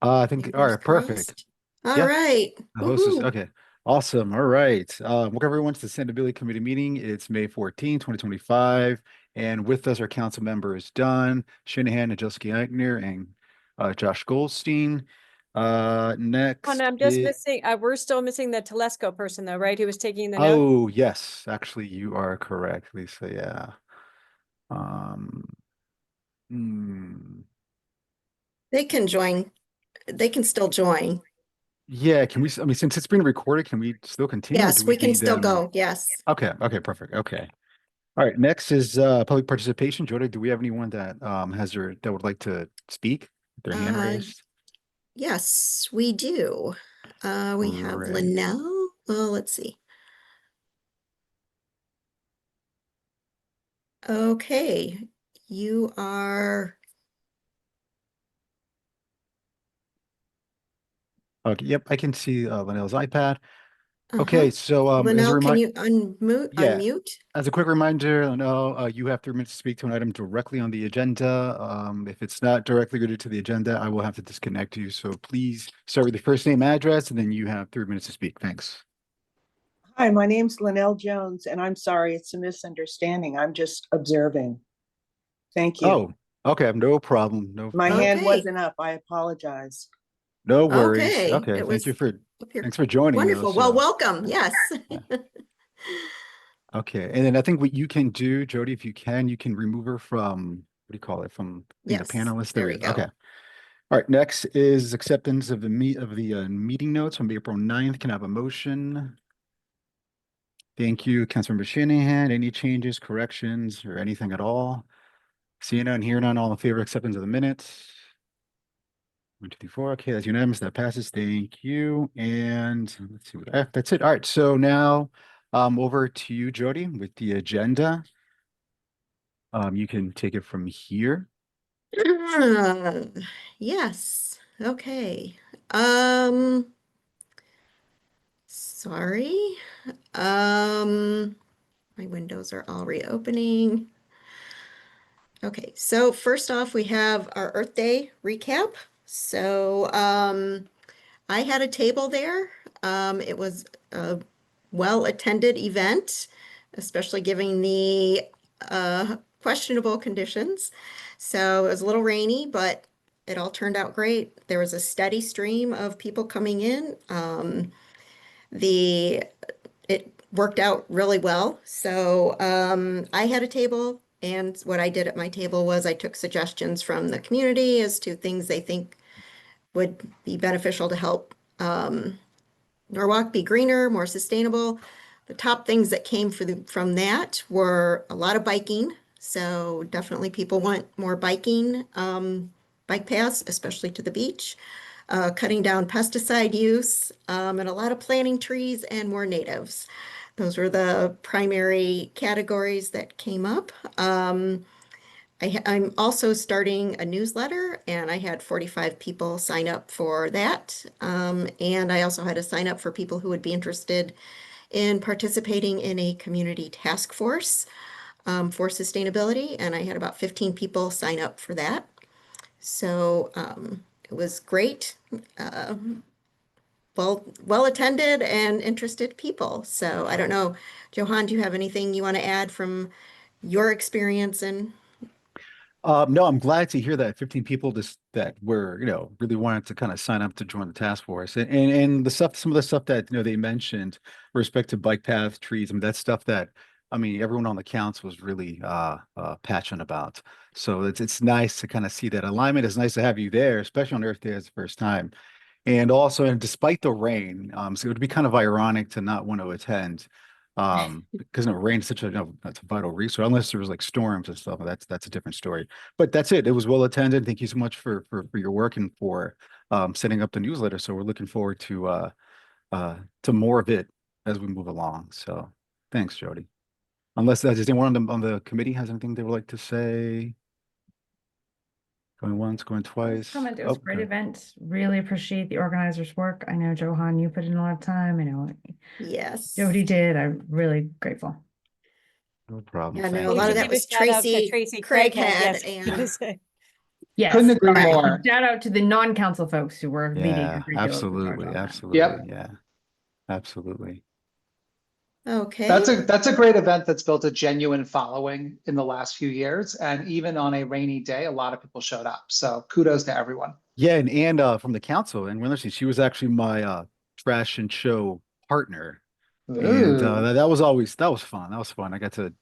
I think, all Fingers right, perfect. crossed. All Yeah, right. the host is, Woohoo. okay. Awesome. All right. Welcome everyone to the Sustainability Committee meeting. It's May 14th, 2025. And with us, our council members, Don Shanahan, Jessica Eigner, and Josh Goldstein. And Next I'm just is, missing, we're still missing the Telesco person though, right? Who was taking the note? oh, yes, actually, you are correct, Lisa. Yeah. Um, hmm. They can join. They can still join. Yeah, can we, I mean, since it's being recorded, can we still continue or do Yes, we we can need still them? go. Yes. Okay, okay, perfect. Okay. All right, next is public participation. Jody, do we have anyone that that would like to speak? Their hand Uh, raised. yes, we do. We have Great. Linnell. Well, let's see. Okay. You are, Okay, yep, I can see Linnell's iPad. uh-huh. Okay, so as a Linnell, can reminder, you unmute, yeah, unmute? as a quick reminder, Linnell, you have 3 minutes to speak to an item directly on the agenda. If it's not directly related to the agenda, I will have to disconnect you. So please start with your first name, address, and then you have 3 minutes to speak. Thanks. Hi, my name's Linnell Jones, and I'm sorry, it's a misunderstanding. I'm just observing. Thank you. Oh, okay, no problem. No My problem. hand Okay. wasn't up. I apologize. No worries. Okay. Okay, It thank you was for up here. thanks for joining though. Wonderful. Well, So welcome. Yes. yeah. Okay. And then I think what you can do, Jody, if you can, you can remove her from what do you call it? From being a Yes. panelist. There There we you go. Okay. go. All right. Next is acceptance of the meeting notes from April 9th. Can I have a motion? Thank you, Councilmember Shanahan. Any changes, corrections, or anything at all? Seeing none, hearing none, all in favor of acceptance of the minutes? 1, 2, 3, 4. Okay, that's unanimous. That passes. Thank you. And let's see what that's it. All right. So now over to you, Jody, with the agenda. You can take it from here. Uh, yes. Okay. Um, sorry. My windows are all reopening. Okay, so first off, we have our Earth Day recap. So, I had a table there. It was a well-attended event, especially given the questionable conditions. So it was a little rainy, but it all turned out great. There was a steady stream of people coming in. The it worked out really well. So I had a table, and what I did at my table was I took suggestions from the community as to things they think would be beneficial to help Norwalk be greener, more sustainable. The top things that came from that were a lot of biking. So definitely people want more biking, bike paths, especially to the beach, cutting down pesticide use, and a lot of planting trees and more natives. Those were the primary categories that came up. I'm also starting a newsletter, and I had 45 people sign up for that. And I also had to sign up for people who would be interested in participating in a community task force for sustainability. And I had about 15 people sign up for that. So it was great. Well attended and interested people. So I don't know, Johan, do you have anything you want to add from your experience and No, I'm glad to hear that 15 people just that were, really wanted to kind of sign up to join the task force. And the stuff, some of the stuff that, they mentioned with respect to bike paths, trees, I mean, that's stuff that, I mean, everyone on the counts was really passionate about. So it's nice to kind of see that alignment. It's nice to have you there, especially on Earth Day as the first time. And also, and despite the rain, so it would be kind of ironic to not want to attend, because rain is such a, that's a vital resource. Unless there was like storms and stuff, that's a different story. But that's it. It was well attended. Thank you so much for your work and for setting up the newsletter. So we're looking forward to more of it as we move along. So thanks, Jody. Unless does anyone on the committee has anything they would like to say? Going once, going Just twice. comment, it was Oh, a great okay. event. Really appreciate the organizers' work. I know Johan, you put in a lot of time. I know yes? Jody did. I'm really grateful. No problem. Yeah, no, a Thank We lot of should you. that give a was shout out to Tracy Tracy Craighead. Craighead Yes. and Yes. Couldn't agree sorry. more. Shout out to the non-council folks who were leading a Yeah, great deal of the charge absolutely, on that. absolutely. Yep. Yeah, absolutely. Okay. That's a great event that's built a genuine following in the last few years. And even on a rainy day, a lot of people showed up. So kudos to everyone. Yeah, and from the council and Winterset, she was actually my trash and show partner. And Ooh. that was always that was fun. That was fun. I got to,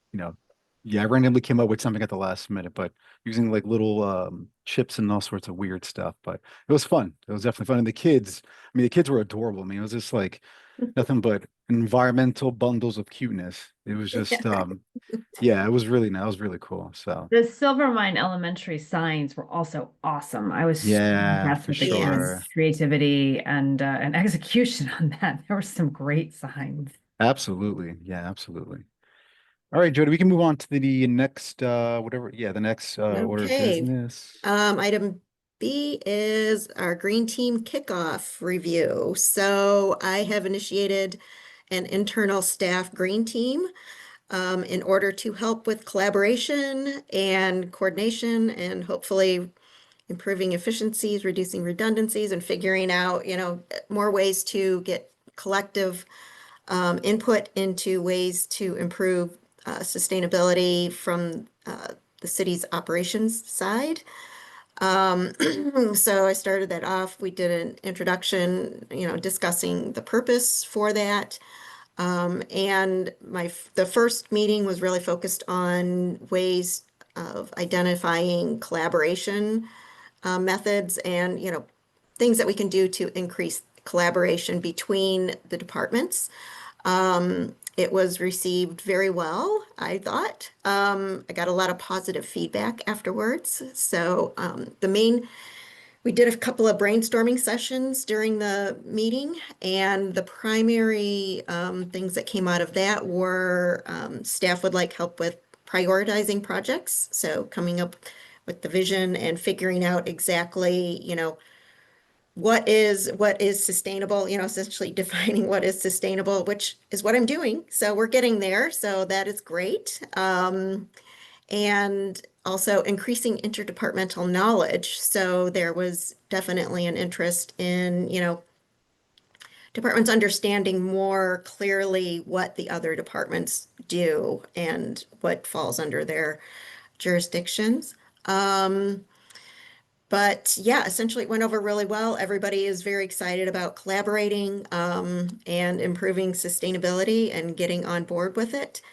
yeah, I randomly came up with something at the last minute, but using like little chips and all sorts of weird stuff. But it was fun. It was definitely fun. And the kids were adorable. I mean, it was just like nothing but environmental bundles of cuteness. It was just yeah, it was really nice. It was really cool. So The Silvermine Elementary signs were also awesome. I was so yeah, impressed for with the kids' sure. creativity and execution on that. There were some great signs. Absolutely. Yeah, absolutely. All right, Jody, we can move on to the next the next order of Okay. business. Item B is our Green Team Kickoff Review. So I have initiated an internal staff green team in order to help with collaboration and coordination and hopefully improving efficiencies, reducing redundancies, and figuring out, more ways to get collective input into ways to improve sustainability from the city's operations side. So I started that off. We did an introduction, discussing the purpose for that. And the first meeting was really focused on ways of identifying collaboration methods and, things that we can do to increase collaboration between the departments. It was received very well, I thought. I got a lot of positive feedback afterwards. So we did a couple of brainstorming sessions during the meeting, and the primary things that came out of that were staff would like help with prioritizing projects. So coming up with the vision and figuring out exactly, what is sustainable, essentially defining what is sustainable, which is what I'm doing. So we're getting there. So that is great. And also increasing interdepartmental knowledge. So there was definitely an interest in, departments understanding more clearly what the other departments do and what falls under their jurisdictions. But yeah, essentially it went over really well. Everybody is very excited about collaborating and improving sustainability and getting on board with it.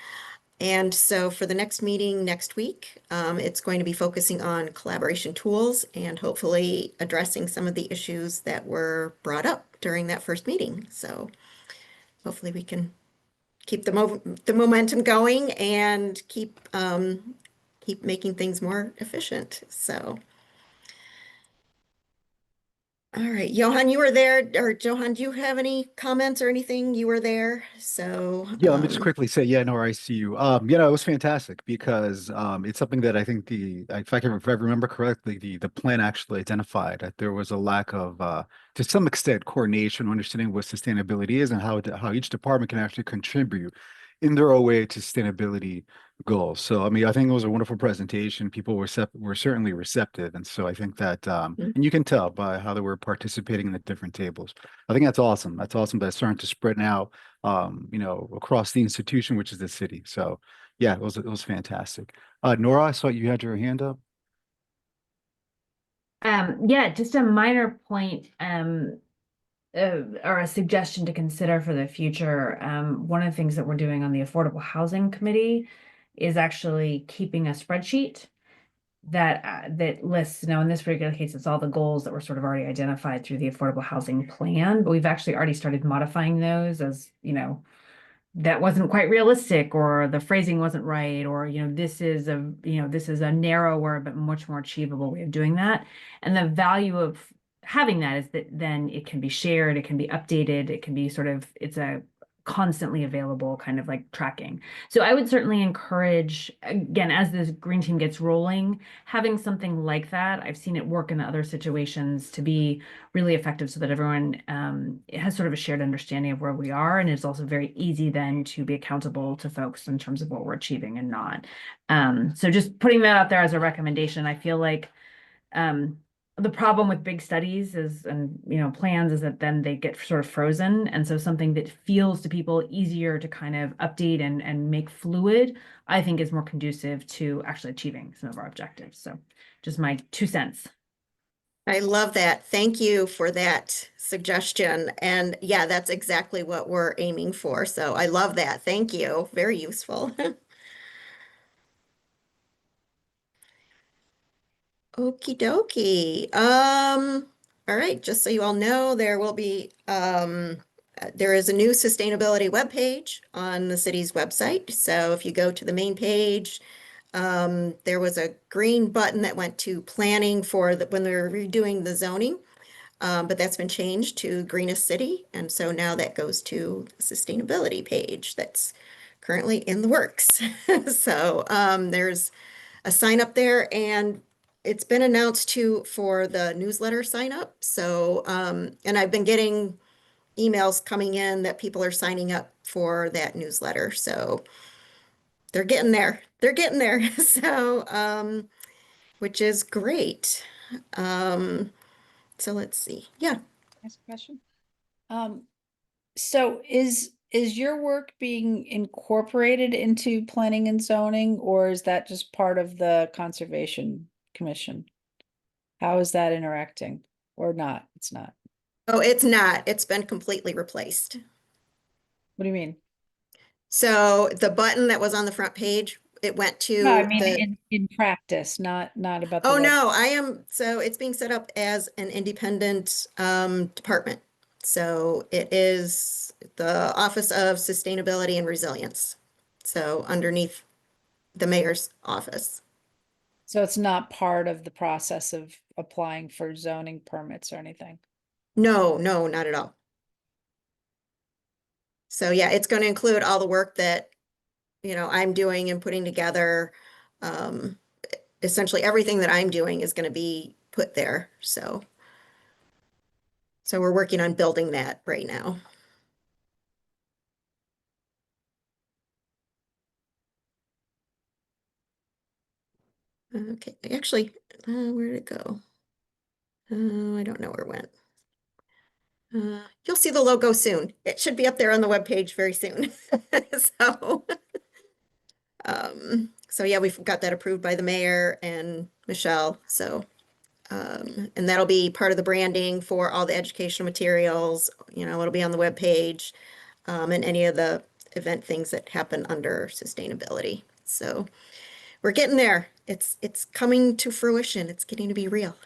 And so for the next meeting next week, it's going to be focusing on collaboration tools and hopefully addressing some of the issues that were brought up during that first meeting. So hopefully we can keep the momentum going and keep making things more efficient. So. All right, Johan, you were there, or Johan, do you have any comments or anything? You were there, so. Yeah, let me just quickly say, yeah, no, I see you. It was fantastic because it's something that I think if I remember correctly, the plan actually identified that there was a lack of to some extent coordination, understanding what sustainability is and how each department can actually contribute in their own way to sustainability goals. So, I mean, I think it was a wonderful presentation. People were certainly receptive, and so I think that and you can tell by how they were participating in the different tables. I think that's awesome. That's awesome that it's starting to spread now across the institution, which is the city. So yeah, it was fantastic. Nora, I saw you had your hand up. Yeah, just a minor point or a suggestion to consider for the future. One of the things that we're doing on the Affordable Housing Committee is actually keeping a spreadsheet that lists, in this particular case, it's all the goals that were sort of already identified through the Affordable Housing Plan, but we've actually already started modifying those as, that wasn't quite realistic, or the phrasing wasn't right, or, this is a narrower but much more achievable way of doing that. And the value of having that is that then it can be shared, it can be updated, it can be it's a constantly available kind of like tracking. So I would certainly encourage, again, as this green team gets rolling, having something like that. I've seen it work in other situations to be really effective so that everyone has sort of a shared understanding of where we are. And it's also very easy then to be accountable to folks in terms of what we're achieving and not. So just putting that out there as a recommendation. I feel like The problem with big studies is, and plans, is that then they get sort of frozen. And so something that feels to people easier to kind of update and make fluid, I think is more conducive to actually achieving some of our objectives. So just my 2 cents. I love that. Thank you for that suggestion. And yeah, that's exactly what we're aiming for. So I love that. Thank you. Very useful. Okie dokie. All right, just so you all know, there will be there is a new sustainability webpage on the city's website. So if you go to the main page, there was a green button that went to planning for when they're redoing the zoning. But that's been changed to Greenest City. And so now that goes to the sustainability page that's currently in the works. So there's a sign up there, and it's been announced for the newsletter sign up. So, and I've been getting emails coming in that people are signing up for that newsletter. So they're getting there. They're getting there. So, which is great. So let's see. Yeah. Ask a question? So is your work being incorporated into planning and zoning, or is that just part of the Conservation Commission? How is that interacting or not? It's not. Oh, it's not. It's been completely replaced. What do you mean? So the button that was on the front page, it went to No, I mean the. in practice, not about the Oh, web- no, so it's being set up as an independent department. So it is the Office of Sustainability and Resilience. So underneath the mayor's office. So it's not part of the process of applying for zoning permits or anything. No, no, not at all. So yeah, it's going to include all the work that, I'm doing and putting together. Essentially everything that I'm doing is going to be put there. So we're working on building that right now. Okay, actually, where did it go? I don't know where it went. You'll see the logo soon. It should be up there on the webpage very soon. So yeah, we've got that approved by the mayor and Michelle. So, and that'll be part of the branding for all the educational materials. It'll be on the webpage, and any of the event things that happen under sustainability. So we're getting there. It's coming to fruition. It's getting to be real.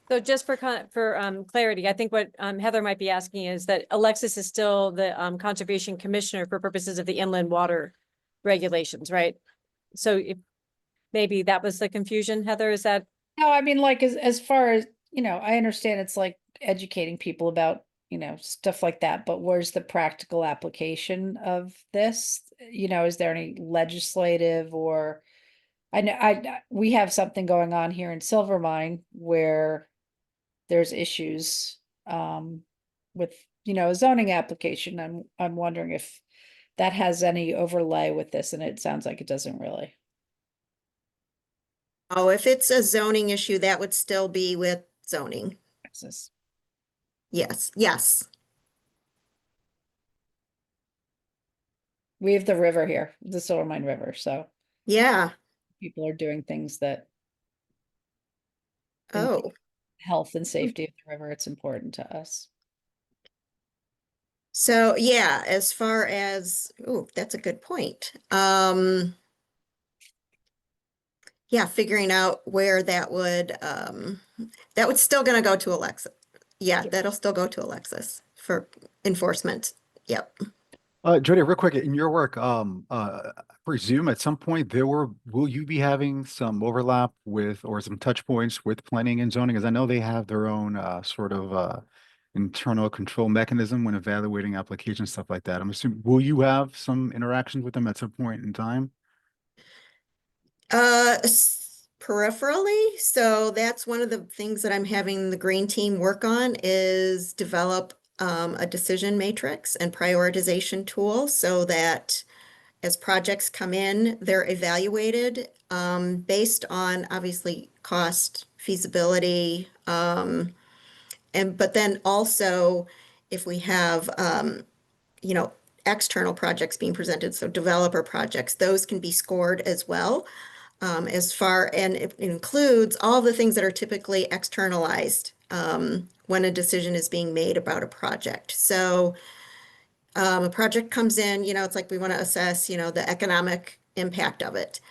So just for clarity, I think what Heather might be asking is that Alexis is still the Conservation Commissioner for purposes of the inland water regulations, right? So if maybe that was the confusion, Heather, is that? No, I mean, like, as far as, I understand it's like educating people about, stuff like that, but where's the practical application of this? Is there any legislative or, I know we have something going on here in Silvermine where there's issues with, a zoning application. I'm wondering if that has any overlay with this, and it sounds like it doesn't really. Oh, if it's a zoning issue, that would still be with zoning. Texas. Yes, yes. We have the river here, the Silvermine River, so Yeah. people are doing things that Oh, health and safety of the river, it's important to us. so yeah, as far as, oh, that's a good point. Yeah, figuring out where that would still gonna go to Alexa. Yeah, that'll still go to Alexis for enforcement. Yep. Jody, real quick, in your work, I presume at some point will you be having some overlap with or some touch points with planning and zoning? As I know they have their own sort of internal control mechanism when evaluating applications, stuff like that. I'm assuming, will you have some interactions with them at some point in time? Peripherally, so that's one of the things that I'm having the green team work on is develop a decision matrix and prioritization tool so that as projects come in, they're evaluated based on obviously cost, feasibility, but then also if we have, you know, external projects being presented, so developer projects, those can be scored as well. And it includes all the things that are typically externalized when a decision is being made about a project. So a project comes in, you know, it's like we want to assess, you know, the economic impact of it.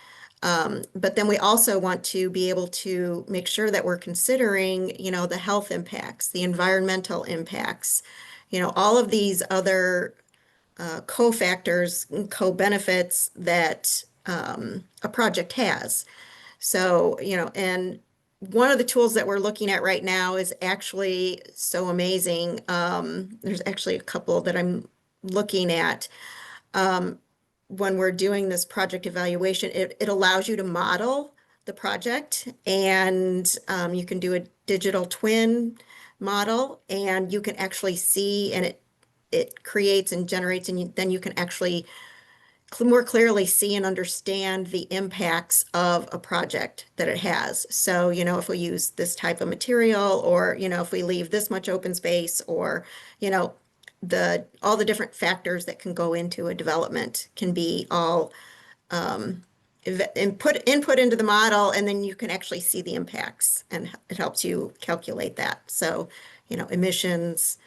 But then we also want to be able to make sure that we're considering, you know, the health impacts, the environmental impacts, you know, all of these other cofactors, co-benefits that a project has. So, you know, and one of the tools that we're looking at right now is actually so amazing. There's actually a couple that I'm looking at. When we're doing this project evaluation, it allows you to model the project, and you can do a digital twin model, and you can actually see, and it creates and generates, and then you can actually more clearly see and understand the impacts of a project that it has. So, you know, if we use this type of material, or, you know, if we leave this much open space, or, you know, all the different factors that can go into a development can be all input into the model, and then you can actually see the impacts, and it helps you calculate that. So, you know, emissions,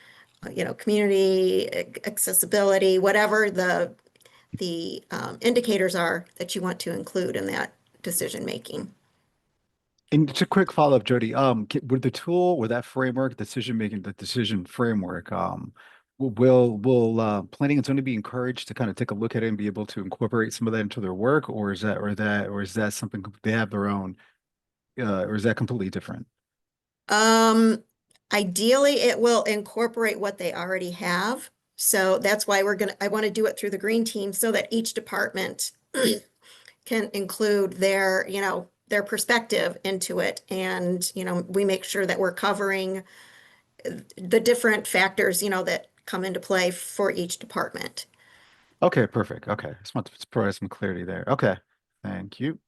you know, community accessibility, whatever the indicators are that you want to include in that decision making. And just a quick follow-up, Jody. With the tool, with that framework, the decision framework, will planning and zoning be encouraged to kind of take a look at it and be able to incorporate some of that into their work, or is that something they have their own, or is that completely different? Ideally, it will incorporate what they already have. So that's why I want to do it through the green team, so that each department can include their, you know, their perspective into it. And, you know, we make sure that we're covering the different factors, you know, that come into play for each department. Okay, perfect. Okay, just want to provide some clarity there. Okay, thank you.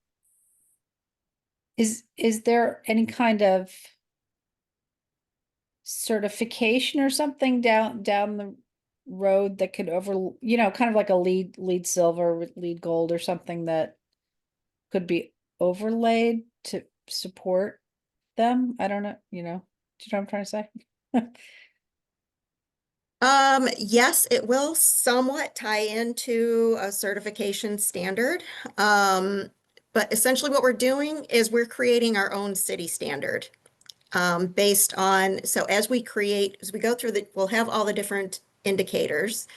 Is there any kind of certification or something down the road that could you know, kind of like a lead silver, lead gold, or something that could be overlaid to support them? I don't know, you know, do you know what I'm trying to say? Yes, it will somewhat tie into a certification standard. But essentially what we're doing is we're creating our own city standard. Based on, so as we go through we'll have all the different indicators.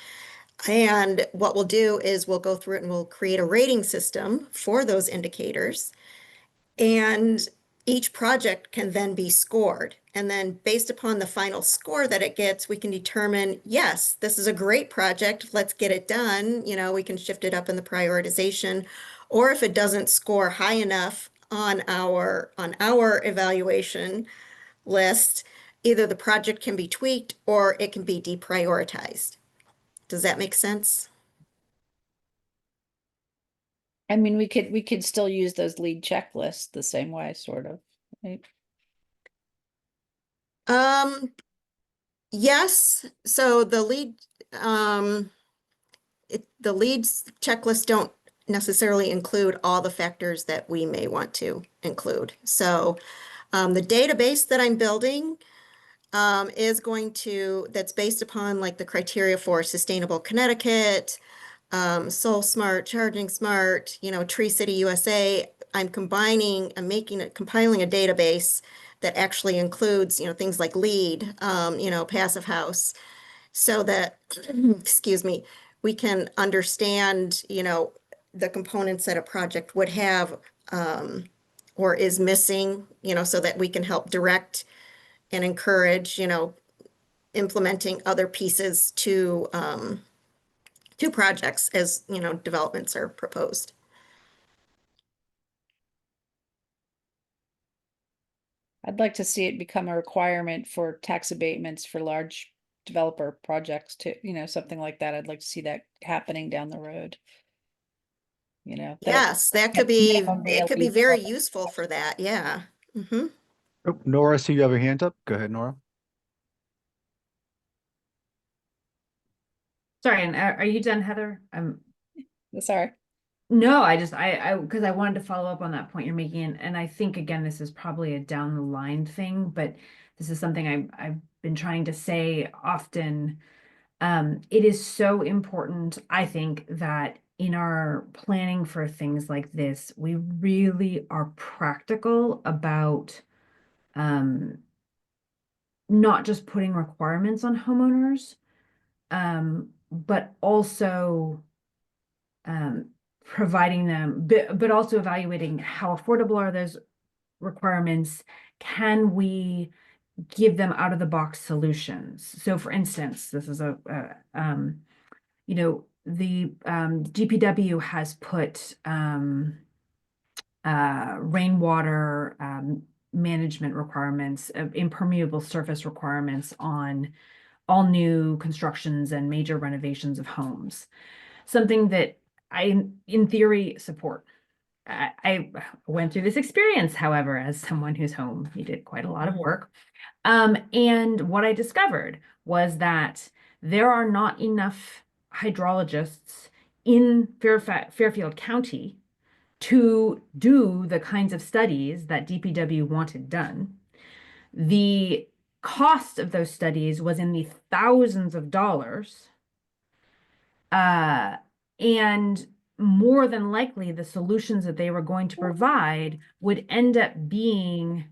And what we'll do is we'll go through it and we'll create a rating system for those indicators. And each project can then be scored. And then based upon the final score that it gets, we can determine, yes, this is a great project, let's get it done. You know, we can shift it up in the prioritization. Or if it doesn't score high enough on our evaluation list, either the project can be tweaked or it can be deprioritized. Does that make sense? I mean, we could still use those lead checklists the same way, sort of, right? Yes. So the leads checklist don't necessarily include all the factors that we may want to include. So the database that I'm building is that's based upon like the criteria for Sustainable Connecticut, Soul Smart, Charging Smart, you know, Tree City USA. I'm compiling a database that actually includes, you know, things like LEED, you know, Passive House, so that, excuse me, we can understand, you know, the components that a project would have, or is missing, you know, so that we can help direct and encourage, you know, implementing other pieces to projects as, you know, developments are proposed. I'd like to see it become a requirement for tax abatements for large developer projects too, you know, something like that. I'd like to see that happening down the road. You know, Yes, that could be very useful for that. Yeah. Mhm. Oh, Nora, I see you have your hand up. Go ahead, Nora. Sorry, and are you done, Heather? Sorry. No, because I wanted to follow up on that point you're making, and I think again, this is probably a down the line thing, but this is something I've been trying to say often. It is so important, I think, that in our planning for things like this, we really are practical about not just putting requirements on homeowners, but also um, providing them, but also evaluating how affordable are those requirements. Can we give them out of the box solutions? So for instance, this is the DPW has put rainwater management requirements, impermeable surface requirements on all new constructions and major renovations of homes. Something that I, in theory, support. I went through this experience, however, as someone whose home needed quite a lot of work. And what I discovered was that there are not enough hydrologists in Fairfield County to do the kinds of studies that DPW wanted done. The cost of those studies was in the thousands of dollars. And more than likely, the solutions that they were going to provide would end up being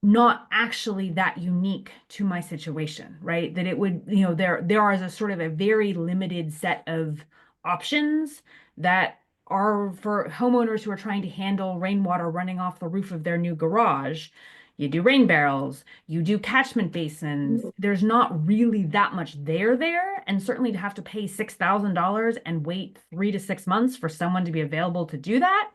not actually that unique to my situation, right? That it would, there is a sort of a very limited set of options that are for homeowners who are trying to handle rainwater running off the roof of their new garage. You do rain barrels, you do catchment basins. There's not really that much there. And certainly to have to pay $6,000 and wait 3 to 6 months for someone to be available to do that,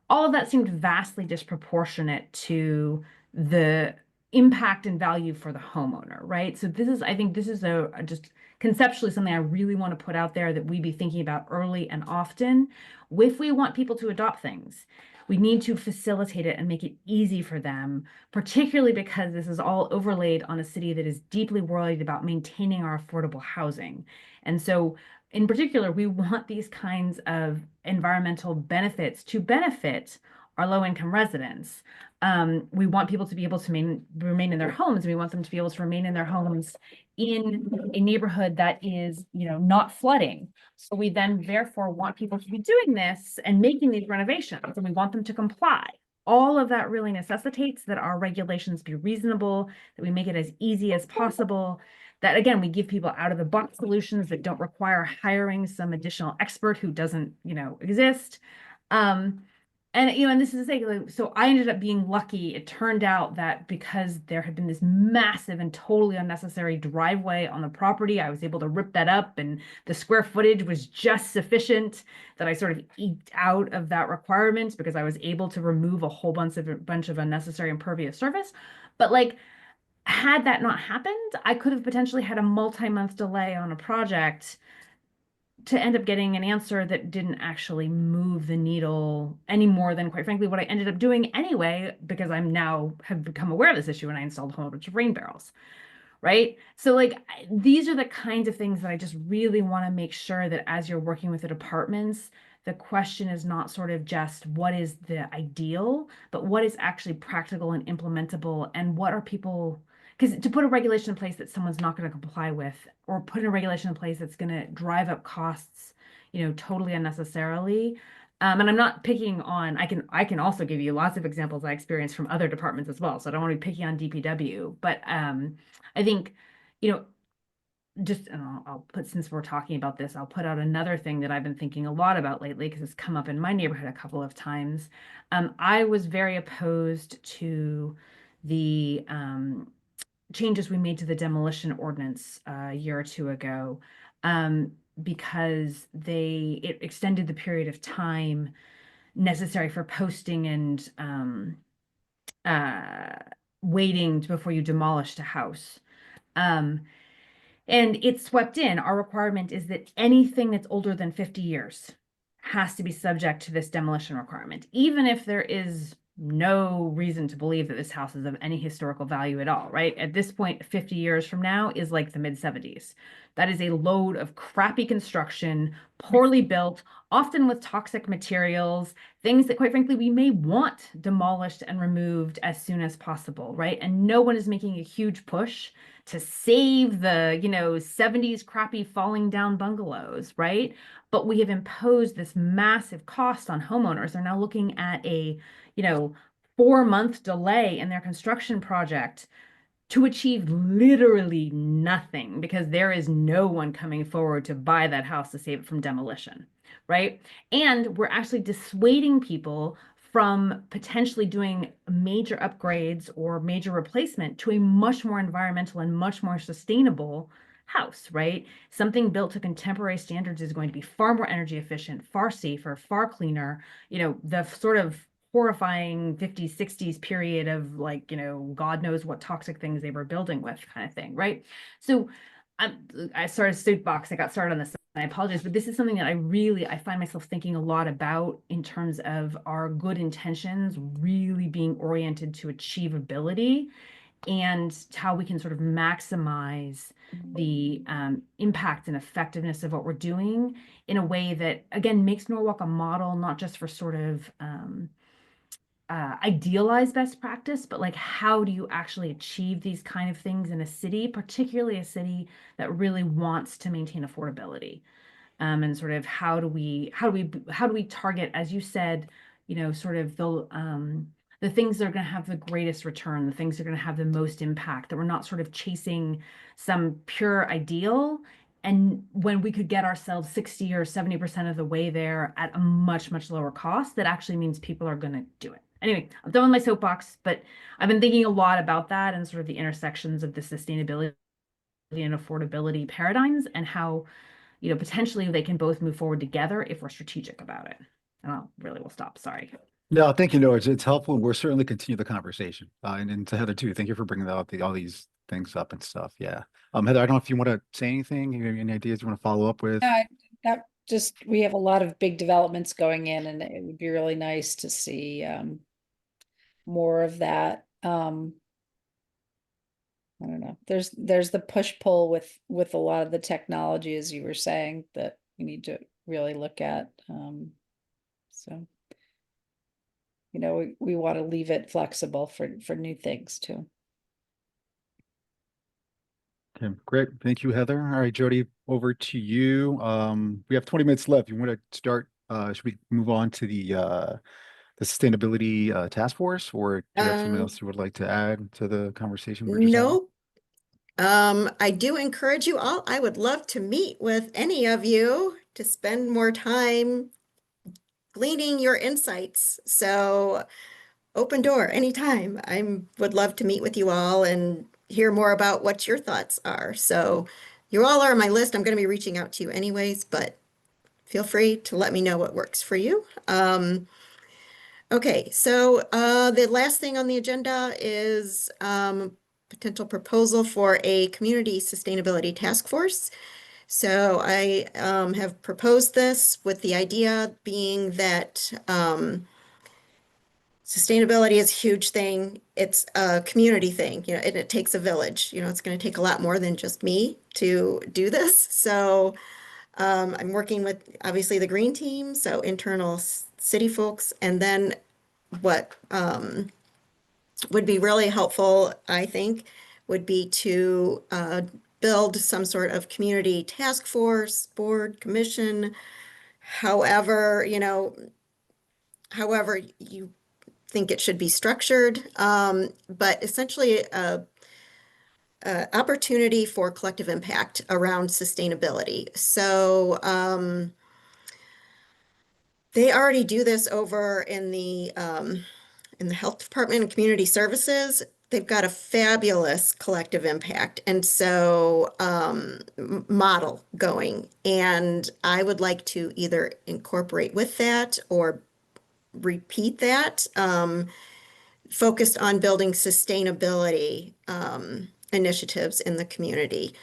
all of that seemed vastly disproportionate to the impact and value for the homeowner, right? So I think this is a just conceptually something I really want to put out there that we be thinking about early and often. If we want people to adopt things, we need to facilitate it and make it easy for them, particularly because this is all overlaid on a city that is deeply worried about maintaining our affordable housing. And so in particular, we want these kinds of environmental benefits to benefit our low-income residents. We want people to be able to remain in their homes. We want them to be able to remain in their homes in a neighborhood that is, not flooding. So we then therefore want people to be doing this and making these renovations, and we want them to comply. All of that really necessitates that our regulations be reasonable, that we make it as easy as possible, that again, we give people out of the box solutions that don't require hiring some additional expert who doesn't, exist. And this is to say, so I ended up being lucky. It turned out that because there had been this massive and totally unnecessary driveway on the property, I was able to rip that up, and the square footage was just sufficient that I sort of eked out of that requirement because I was able to remove a whole bunch of unnecessary impervious surface. But had that not happened, I could have potentially had a multi-month delay on a project to end up getting an answer that didn't actually move the needle any more than, quite frankly, what I ended up doing anyway, because I'm now have become aware of this issue and I installed a whole bunch of rain barrels, right? So these are the kinds of things that I just really want to make sure that as you're working with the departments, the question is not sort of just what is the ideal, but what is actually practical and implementable, and what are people, because to put a regulation in place that someone's not going to comply with, or put a regulation in place that's going to drive up costs, totally unnecessarily. And I'm not picking on, I can also give you lots of examples I experienced from other departments as well. So I don't want to be picking on DPW, but I think, I'll put, since we're talking about this, I'll put out another thing that I've been thinking a lot about lately because it's come up in my neighborhood a couple of times. I was very opposed to the changes we made to the demolition ordinance a year or two ago, because it extended the period of time necessary for posting and waiting before you demolished a house. And it swept in. Our requirement is that anything that's older than 50 years has to be subject to this demolition requirement, even if there is no reason to believe that this house is of any historical value at all, right? At this point, 50 years from now is like the mid 70s. That is a load of crappy construction, poorly built, often with toxic materials, things that, quite frankly, we may want demolished and removed as soon as possible, right? And no one is making a huge push to save the, 70s crappy falling down bungalows, right? But we have imposed this massive cost on homeowners. They're now looking at a 4-month delay in their construction project to achieve literally nothing because there is no one coming forward to buy that house to save it from demolition, right? And we're actually dissuading people from potentially doing major upgrades or major replacement to a much more environmental and much more sustainable house, right? Something built to contemporary standards is going to be far more energy efficient, far safer, far cleaner. The sort of horrifying 50s, 60s period of like, God knows what toxic things they were building with kind of thing, right? So I started soapbox, I got started on this, and I apologize, but this is something that I find myself thinking a lot about in terms of our good intentions really being oriented to achievability and how we can sort of maximize the impact and effectiveness of what we're doing in a way that, again, makes Norwalk a model, not just for sort of idealize best practice, but like how do you actually achieve these kind of things in a city, particularly a city that really wants to maintain affordability, and sort of how do we target, as you said, sort of the things that are going to have the greatest return, the things that are going to have the most impact, that we're not sort of chasing some pure ideal. And when we could get ourselves 60 or 70% of the way there at a much, much lower cost, that actually means people are going to do it. Anyway, I'm done with my soapbox, but I've been thinking a lot about that and sort of the intersections of the sustainability and affordability paradigms and how, potentially they can both move forward together if we're strategic about it. And will stop. Sorry. No, thank you. No, it's helpful. We'll certainly continue the conversation. And to Heather too, thank you for bringing all these things up and stuff. Yeah. Heather, I don't know if you want to say anything, any ideas you want to follow up with? That just, we have a lot of big developments going in, and it would be really nice to see more of that. I don't know. There's the push-pull with a lot of the technology, as you were saying, that we need to really look at. So, we want to leave it flexible for new things too. Okay, great. Thank you, Heather. All right, Jody, over to you. We have 20 minutes left. You want to start? Should we move on to the sustainability task force, or do you have something else you would like to add to the conversation we're just having? No. I do encourage you all. I would love to meet with any of you to spend more time gleaning your insights. So open door anytime. I would love to meet with you all and hear more about what your thoughts are. So you all are on my list. I'm going to be reaching out to you anyways, but feel free to let me know what works for you. Okay, so the last thing on the agenda is potential proposal for a community sustainability task force. So I have proposed this with the idea being that sustainability is a huge thing. It's a community thing, and it takes a village. It's going to take a lot more than just me to do this. So I'm working with obviously the green team, so internal city folks, and then what would be really helpful, I think, would be to build some sort of community task force, board, commission, however you think it should be structured, but essentially a opportunity for collective impact around sustainability. So they already do this over in the health department and community services. They've got a fabulous collective impact and so model going. And I would like to either incorporate with that or repeat that, focused on building sustainability initiatives in the community.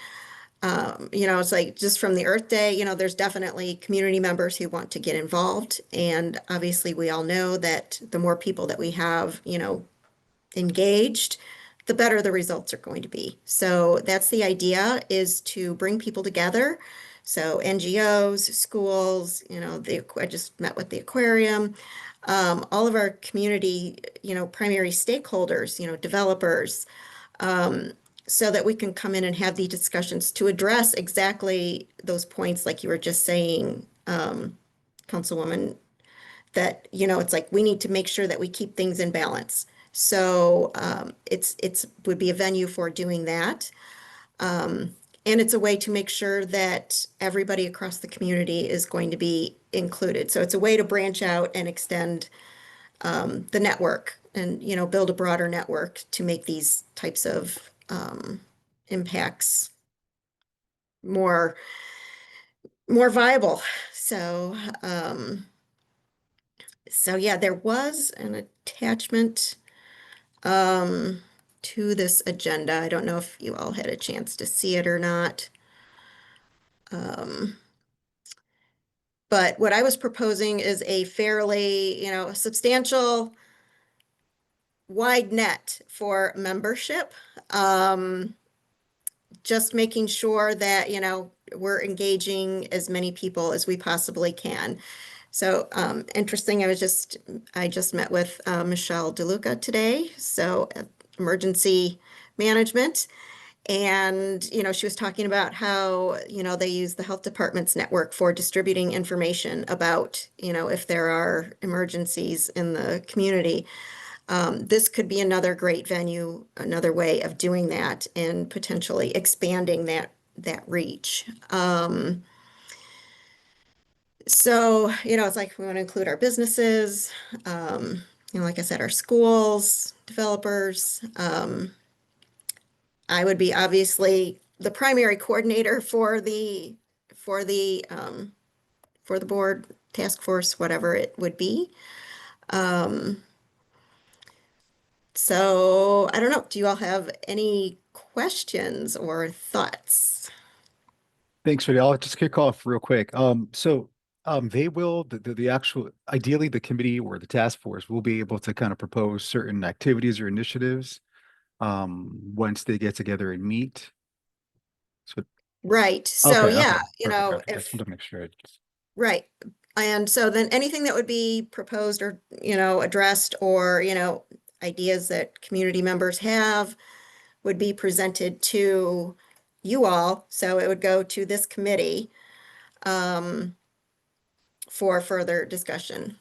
You know, it's like just from the Earth Day, you know, there's definitely community members who want to get involved. And obviously, we all know that the more people that we have, you know, engaged, the better the results are going to be. So that's the idea, is to bring people together. So NGOs, schools, you know, I just met with the aquarium, all of our community, you know, primary stakeholders, you know, developers, um, so that we can come in and have these discussions to address exactly those points, like you were just saying, Councilwoman, that, you know, it's like we need to make sure that we keep things in balance. So it's would be a venue for doing that. And it's a way to make sure that everybody across the community is going to be included. So it's a way to branch out and extend the network and, you know, build a broader network to make these types of impacts more viable. So so yeah, there was an attachment to this agenda. I don't know if you all had a chance to see it or not. Um, but what I was proposing is a fairly, you know, substantial wide net for membership. Just making sure that, you know, we're engaging as many people as we possibly can. So interesting, I just met with Michelle DeLuca today, so emergency management. And, you know, she was talking about how, you know, they use the health department's network for distributing information about, you know, if there are emergencies in the community. This could be another great venue, another way of doing that and potentially expanding that reach. So, you know, it's like we want to include our businesses, you know, like I said, our schools, developers. I would be obviously the primary coordinator for the board, task force, whatever it would be. Um, so I don't know. Do you all have any questions or thoughts? Thanks, Freddie. I'll just kick off real quick. They will, the actual, ideally, the committee or the task force will be able to kind of propose certain activities or initiatives once they get together and meet. So, Right. So okay, yeah, you perfect, know, perfect. I just want to make sure. right. And so then anything that would be proposed or, you know, addressed or, you know, ideas that community members have would be presented to you all. So it would go to this committee for further discussion.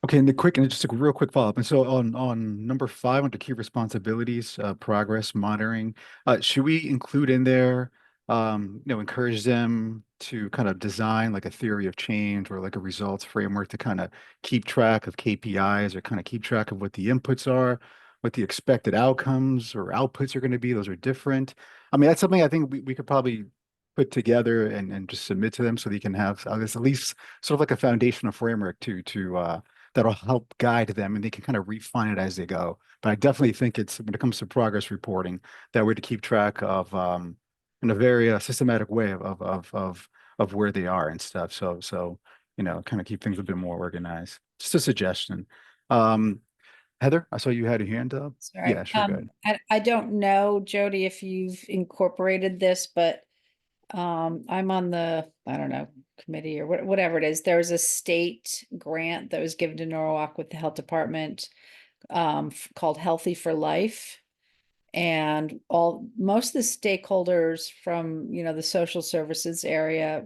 Okay, and just a real quick follow-up. And so on number 5 under key responsibilities, progress monitoring, should we include in there, you know, encourage them to kind of design like a theory of change or like a results framework to kind of keep track of KPIs or kind of keep track of what the inputs are, what the expected outcomes or outputs are going to be? Those are different. I mean, that's something I think we could probably put together and just submit to them so they can have at least sort of like a foundational framework to that'll help guide them and they can kind of refine it as they go. But I definitely think it's when it comes to progress reporting that we're to keep track of in a very systematic way of where they are and stuff. So you know, kind of keep things a bit more organized. Just a suggestion. Um, Heather, I saw you had a hand up. Sorry. Yeah, sure, go ahead. I don't know, Jody, if you've incorporated this, but I'm on the, I don't know, committee or whatever it is. There was a state grant that was given to Norwalk with the health department called Healthy for Life. And most of the stakeholders from, you know, the social services area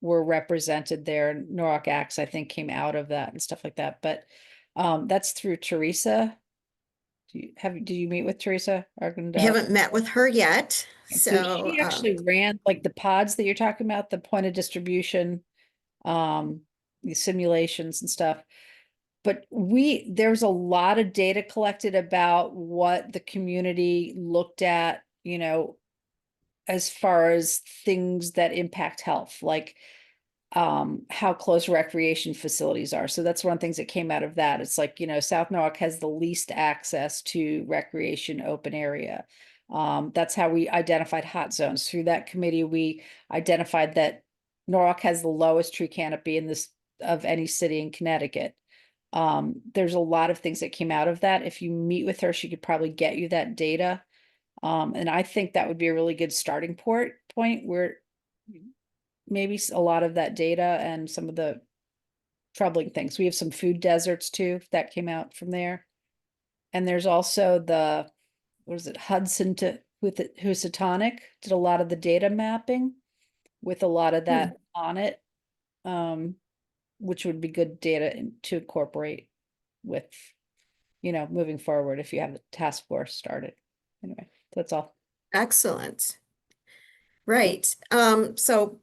were represented there. Norwalk Acts, I think, came out of that and stuff like that. But that's through Teresa. Did you meet with Teresa I Argundel? haven't met with her yet. So She actually ran like the pods that you're talking about, the point of distribution, the simulations and stuff. But there's a lot of data collected about what the community looked at, you know, as far as things that impact health, like how close recreation facilities are. So that's one of the things that came out of that. It's like, you know, South Norwalk has the least access to recreation open area. That's how we identified hot zones. Through that committee, we identified that Norwalk has the lowest tree canopy in this of any city in Connecticut. There's a lot of things that came out of that. If you meet with her, she could probably get you that data. And I think that would be a really good starting point where maybe a lot of that data and some of the troubling things. We have some food deserts too, that came out from there. And there's also the, what is it, Hudson to with the Housatonic did a lot of the data mapping with a lot of that on it. Which would be good data to incorporate with, moving forward if you have the task force started. Anyway, that's all. Excellent. Right. So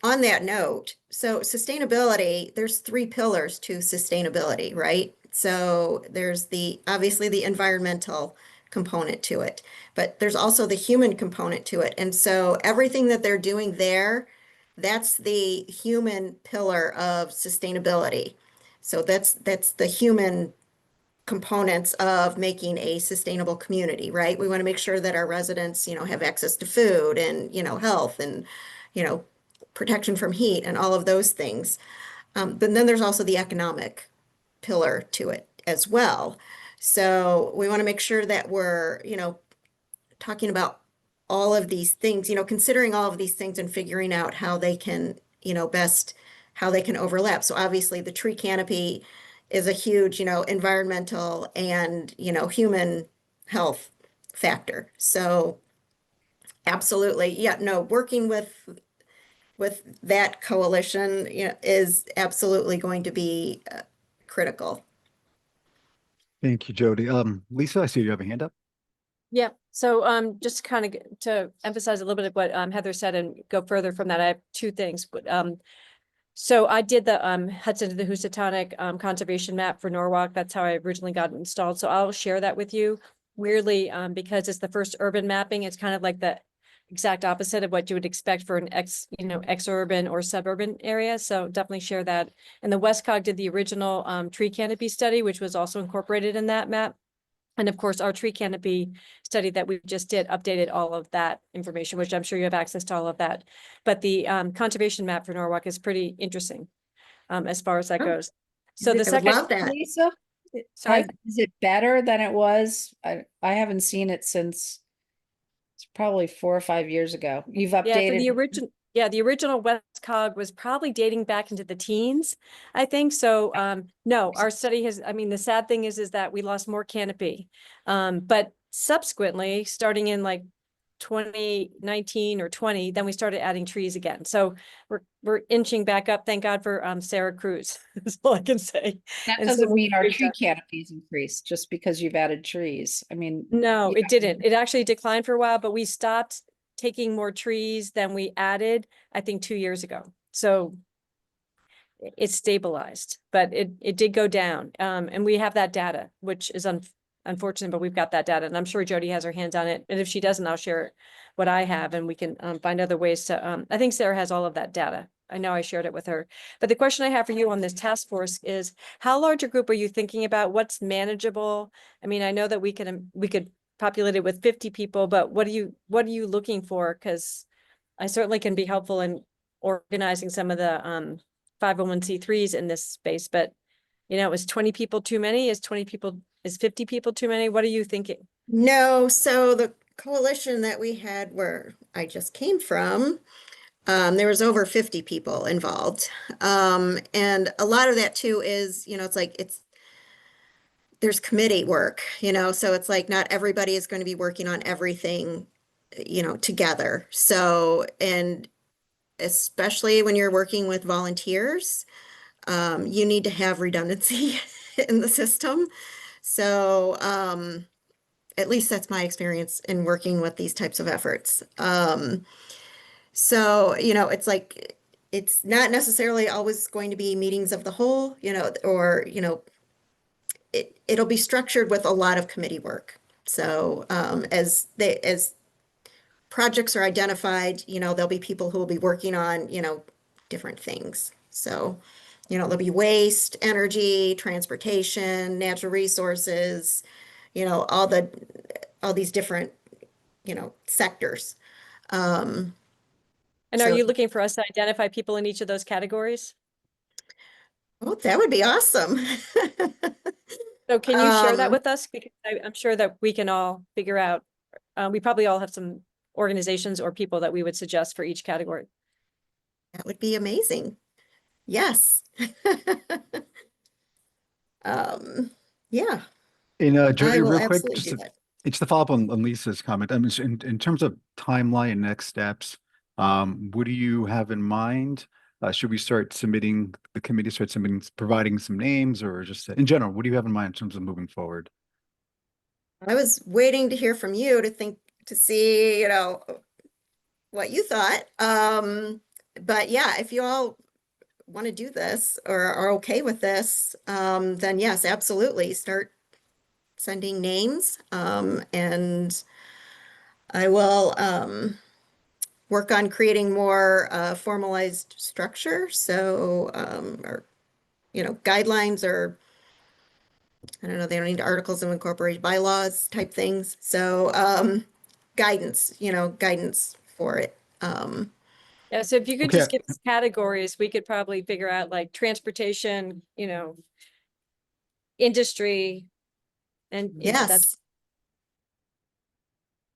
on that note, so sustainability, there's 3 pillars to sustainability, right? So there's obviously the environmental component to it, but there's also the human component to it. And so everything that they're doing there, that's the human pillar of sustainability. So that's the human components of making a sustainable community, right? We want to make sure that our residents, have access to food and, health and, protection from heat and all of those things. But then there's also the economic pillar to it as well. So we want to make sure that we're, talking about all of these things, considering all of these things and figuring out how they can, best, how they can overlap. So obviously the tree canopy is a huge, environmental and, human health factor. So absolutely. Yeah, no, working with that coalition, is absolutely going to be critical. Thank you, Jody. Lisa, I see you have a hand up. Yeah, so just kind of to emphasize a little bit of what Heather said and go further from that, I have 2 things. But so I did the Hudson to the Housatonic conservation map for Norwalk. That's how I originally got it installed. So I'll share that with you. Weirdly, because it's the first urban mapping, it's kind of like the exact opposite of what you would expect for an ex-urban or suburban area. So definitely share that. And the Westcog did the original tree canopy study, which was also incorporated in that map. And of course, our tree canopy study that we just did updated all of that information, which I'm sure you have access to all of that. But the conservation map for Norwalk is pretty interesting as far as that Oh, goes. So the I would second, love that. Lisa, sorry, is it better than it was? I haven't seen it since it's probably 4 or 5 years ago. You've yeah, for the updated. original, yeah, the original Westcog was probably dating back into the teens, I think. So no, our study has, I mean, the sad thing is that we lost more canopy. But subsequently, starting in like 2019 or 20, then we started adding trees again. So we're inching back up. Thank God for Sarah Cruz. That's all I can say. That And so doesn't mean our we've tree done- canopies increased just because you've added trees. I mean. No, yeah. it didn't. It actually declined for a while, but we stopped taking more trees than we added, I think 2 years ago. So it's stabilized, but it did go down. And we have that data, which is unfortunate, but we've got that data, and I'm sure Jody has her hands on it. And if she doesn't, I'll share what I have, and we can find other ways to. I think Sarah has all of that data. I know I shared it with her. But the question I have for you on this task force is, how large a group are you thinking about? What's manageable? I mean, I know that we could populate it with 50 people, but what are you looking for? Because I certainly can be helpful in organizing some of the 501c3s in this space, but is 20 people too many? Is 50 people too many? What are you thinking? No, so the coalition that we had where I just came from, there was over 50 people involved. And a lot of that too is, there's committee work, so it's like not everybody is going to be working on everything, together. So, and especially when you're working with volunteers, you need to have redundancy in the system. So, at least that's my experience in working with these types of efforts. So, it's like, it's not necessarily always going to be meetings of the whole, or, it'll be structured with a lot of committee work. So, as projects are identified, there'll be people who will be working on, different things. So, there'll be waste, energy, transportation, natural resources, all the all these different, sectors. Um, And are So- you looking for us to identify people in each of those categories? oh, that would be awesome. So can you share that Um, with us? Because I'm sure that we can all figure out, we probably all have some organizations or people that we would suggest for each category. That would be amazing. Yes. Yeah, And I Jody, will real quick, absolutely do that. it's to follow up on Lisa's comment. I mean, in terms of timeline and next steps, what do you have in mind? Should we start submitting, the committee start submitting, providing some names, or just in general, what do you have in mind in terms of moving forward? I was waiting to hear from you to see, what you thought. But yeah, if you all want to do this or are okay with this, then yes, absolutely, start sending names. And I will, work on creating more, formalized structure. So, or, guidelines or I don't know, they don't need articles of incorporation, bylaws type things. So, guidance for it. Yeah, so if you could Okay. just give us categories, we could probably figure out like transportation, industry, and that's Yes.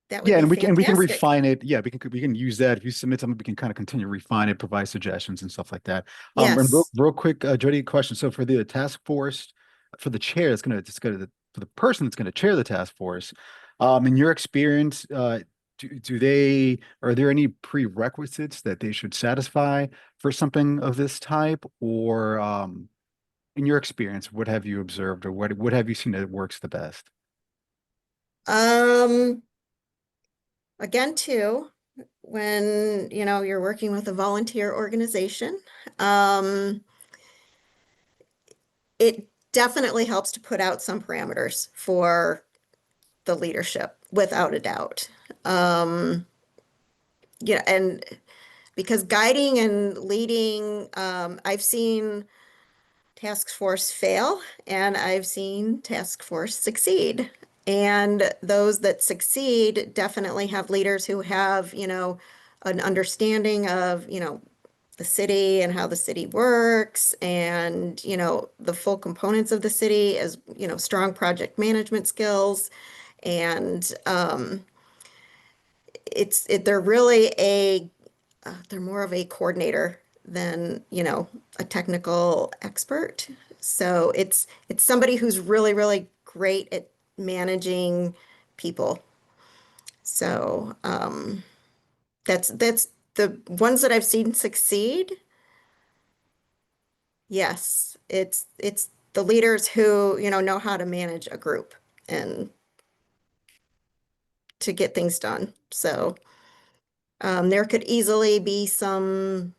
That would Yeah, be and we can fantastic. refine it. Yeah, we can use that. If you submit something, we can kind of continue to refine it, provide suggestions and stuff like that. And real, Yes. real quick, Jody, question. So for the task force, for the chair, for the person that's gonna chair the task force, in your experience, are there any prerequisites that they should satisfy for something of this type? Or in your experience, what have you observed, or what have you seen that works the best? Um, again, too, when, you're working with a volunteer organization, it definitely helps to put out some parameters for the leadership, without a doubt. Yeah, and because guiding and leading, I've seen task force fail and I've seen task force succeed. And those that succeed definitely have leaders who have, an understanding of, the city and how the city works and, the full components of the city as, strong project management skills. And they're really they're more of a coordinator than, a technical expert. So it's somebody who's really, really great at managing people. So that's the ones that I've seen succeed. Yes, it's the leaders who, know how to manage a group and to get things done. So there could easily be some,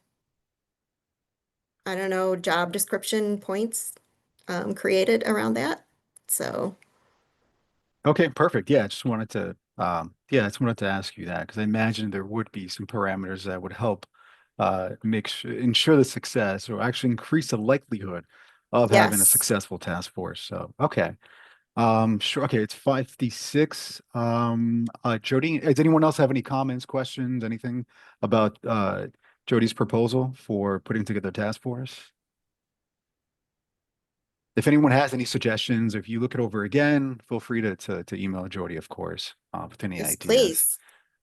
I don't know, job description points created around that. So, Okay, perfect. Yeah, I just wanted to ask you that because I imagine there would be some parameters that would help ensure the success or actually increase the likelihood of having a yes. successful task force. So, okay. Sure. Okay, it's 5:56. Jody, does anyone else have any comments, questions, anything about Jody's proposal for putting together a task force? If anyone has any suggestions, if you look it over again, feel free to email Jody, of course, with any Yes, ideas. please.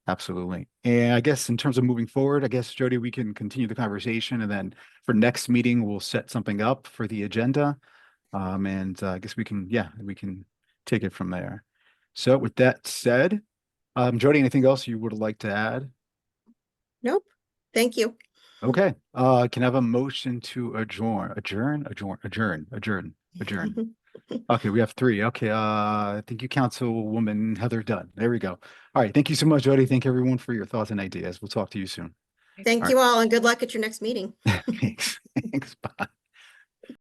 Absolutely. And I guess in terms of moving forward, I guess, Jody, we can continue the conversation, and then for next meeting, we'll set something up for the agenda. And I guess we can take it from there. So with that said, Jody, anything else you would like to add? Nope. Thank you. Okay, can I have a motion to adjourn? Okay, we have three. Okay, thank you, Councilwoman Heather Dunn. There we go. All right, thank you so much, Jody. Thank everyone for your thoughts and ideas. We'll talk to you soon. Thank All you all and good luck at your next meeting. Thanks. Thanks. Bye.